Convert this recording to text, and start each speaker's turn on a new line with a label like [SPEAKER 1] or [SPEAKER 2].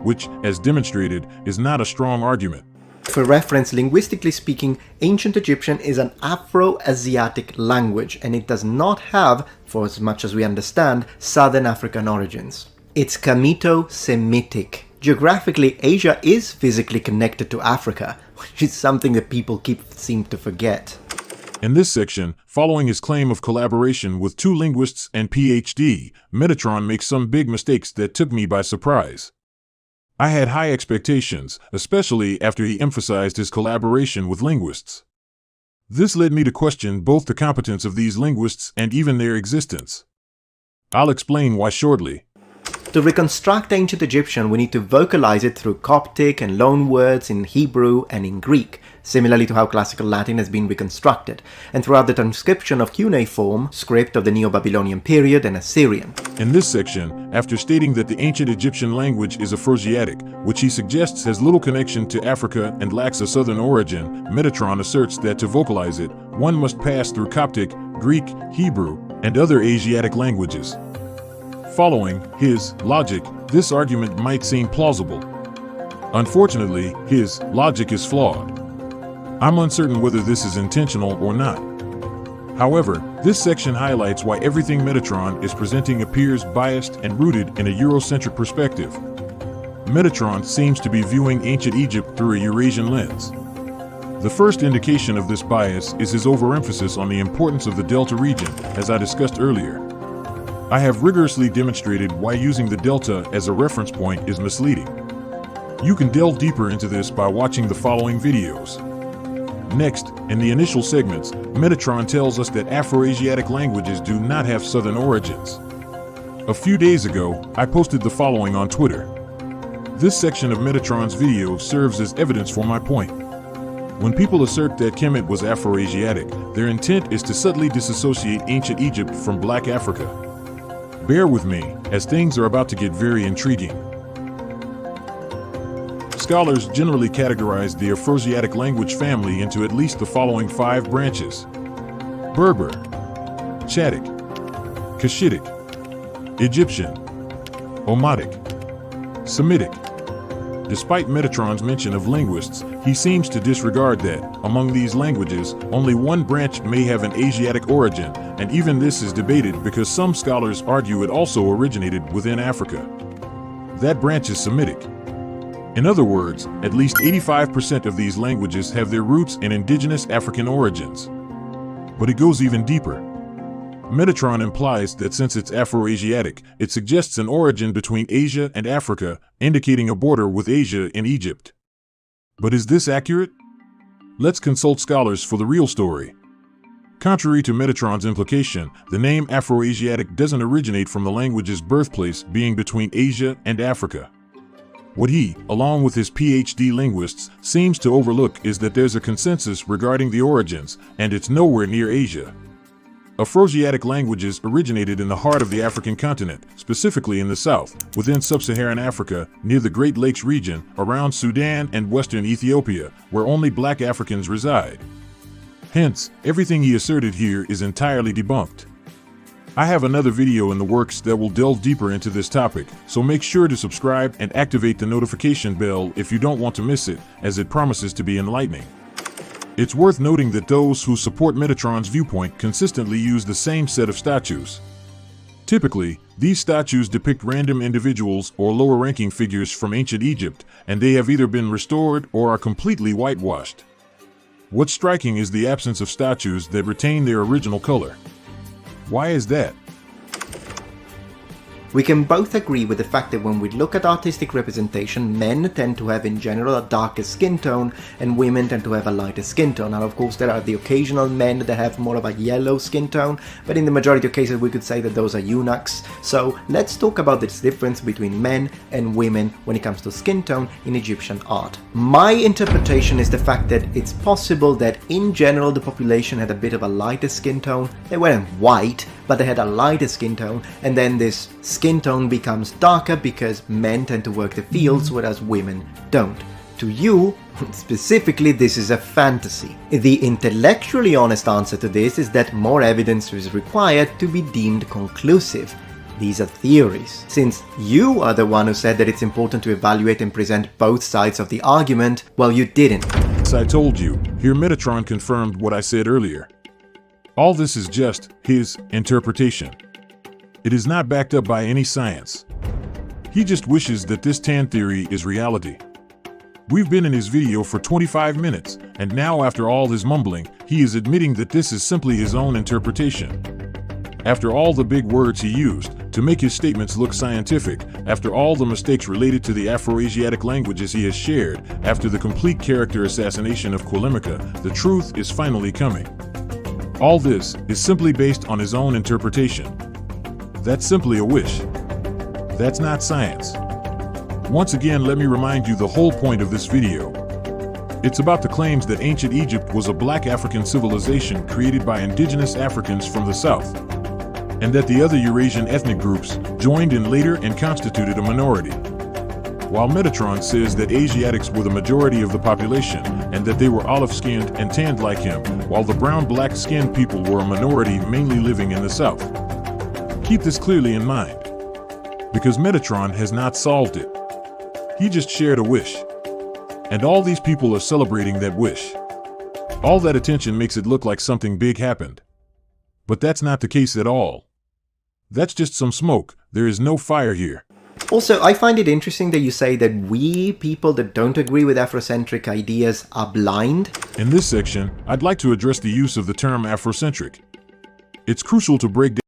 [SPEAKER 1] which, as demonstrated, is not a strong argument.
[SPEAKER 2] For reference, linguistically speaking, Ancient Egyptian is an Afro-Asiatic language, and it does not have, for as much as we understand, Southern African origins. It's Kamito-Semitic. Geographically, Asia is physically connected to Africa, which is something that people seem to forget.
[SPEAKER 1] In this section, following his claim of collaboration with two linguists and PhD, Metatron makes some big mistakes that took me by surprise. I had high expectations, especially after he emphasized his collaboration with linguists. This led me to question both the competence of these linguists and even their existence. I'll explain why shortly.
[SPEAKER 2] To reconstruct Ancient Egyptian, we need to vocalize it through Coptic and loanwords in Hebrew and in Greek, similarly to how Classical Latin has been reconstructed, and throughout the transcription of cuneiform script of the Neo-Babylonian period and Assyrian.
[SPEAKER 1] In this section, after stating that the Ancient Egyptian language is Afroasiatic, which he suggests has little connection to Africa and lacks a southern origin, Metatron asserts that to vocalize it, one must pass through Coptic, Greek, Hebrew, and other Asiatic languages. Following his logic, this argument might seem plausible. Unfortunately, his logic is flawed. I'm uncertain whether this is intentional or not. However, this section highlights why everything Metatron is presenting appears biased and rooted in a Eurocentric perspective. Metatron seems to be viewing ancient Egypt through a Eurasian lens. The first indication of this bias is his overemphasis on the importance of the Delta region, as I discussed earlier. I have rigorously demonstrated why using the Delta as a reference point is misleading. You can delve deeper into this by watching the following videos. Next, in the initial segments, Metatron tells us that Afro-Asiatic languages do not have southern origins. A few days ago, I posted the following on Twitter. This section of Metatron's video serves as evidence for my point. When people assert that Kemet was Afro-Asiatic, their intent is to subtly disassociate ancient Egypt from Black Africa. Bear with me, as things are about to get very intriguing. Scholars generally categorize the Afroasiatic language family into at least the following 5 branches: Berber, Chadic, Cushitic, Egyptian, Omotic, Semitic. Despite Metatron's mention of linguists, he seems to disregard that, among these languages, only one branch may have an Asiatic origin, and even this is debated because some scholars argue it also originated within Africa. That branch is Semitic. In other words, at least 85% of these languages have their roots in indigenous African origins. But it goes even deeper. Metatron implies that since it's Afro-Asiatic, it suggests an origin between Asia and Africa, indicating a border with Asia and Egypt. But is this accurate? Let's consult scholars for the real story. Contrary to Metatron's implication, the name Afro-Asiatic doesn't originate from the language's birthplace being between Asia and Africa. What he, along with his PhD linguists, seems to overlook is that there's a consensus regarding the origins, and it's nowhere near Asia. Afroasiatic languages originated in the heart of the African continent, specifically in the south, within sub-Saharan Africa, near the Great Lakes region, around Sudan and western Ethiopia, where only Black Africans reside. Hence, everything he asserted here is entirely debunked. I have another video in the works that will delve deeper into this topic, so make sure to subscribe and activate the notification bell if you don't want to miss it, as it promises to be enlightening. It's worth noting that those who support Metatron's viewpoint consistently use the same set of statues. Typically, these statues depict random individuals or lower-ranking figures from ancient Egypt, and they have either been restored or are completely whitewashed. What's striking is the absence of statues that retain their original color. Why is that?
[SPEAKER 2] We can both agree with the fact that when we look at artistic representation, men tend to have in general a darker skin tone and women tend to have a lighter skin tone. Now, of course, there are the occasional men that have more of a yellow skin tone, but in the majority of cases we could say that those are eunuchs. So let's talk about this difference between men and women when it comes to skin tone in Egyptian art. My interpretation is the fact that it's possible that in general the population had a bit of a lighter skin tone. They weren't white, but they had a lighter skin tone, and then this skin tone becomes darker because men tend to work the fields whereas women don't. To you, specifically, this is a fantasy. The intellectually honest answer to this is that more evidence is required to be deemed conclusive. These are theories, since you are the one who said that it's important to evaluate and present both sides of the argument, well, you didn't.
[SPEAKER 1] As I told you, here Metatron confirmed what I said earlier. All this is just his interpretation. It is not backed up by any science. He just wishes that this tan theory is reality. We've been in his video for 25 minutes, and now after all this mumbling, he is admitting that this is simply his own interpretation. After all the big words he used to make his statements look scientific, after all the mistakes related to the Afro-Asiatic languages he has shared, after the complete character assassination of Quilimica, the truth is finally coming. All this is simply based on his own interpretation. That's simply a wish. That's not science. Once again, let me remind you the whole point of this video. It's about the claims that ancient Egypt was a black African civilization created by indigenous Africans from the south, and that the other Eurasian ethnic groups joined in later and constituted a minority. While Metatron says that Asiatics were the majority of the population and that they were olive-skinned and tanned like him, while the brown black-skinned people were a minority mainly living in the south. Keep this clearly in mind, because Metatron has not solved it. He just shared a wish. And all these people are celebrating that wish. All that attention makes it look like something big happened. But that's not the case at all. That's just some smoke. There is no fire here.
[SPEAKER 2] Also, I find it interesting that you say that we, people that don't agree with Afrocentric ideas, are blind.
[SPEAKER 1] In this section, I'd like to address the use of the term Afrocentric. It's crucial to break down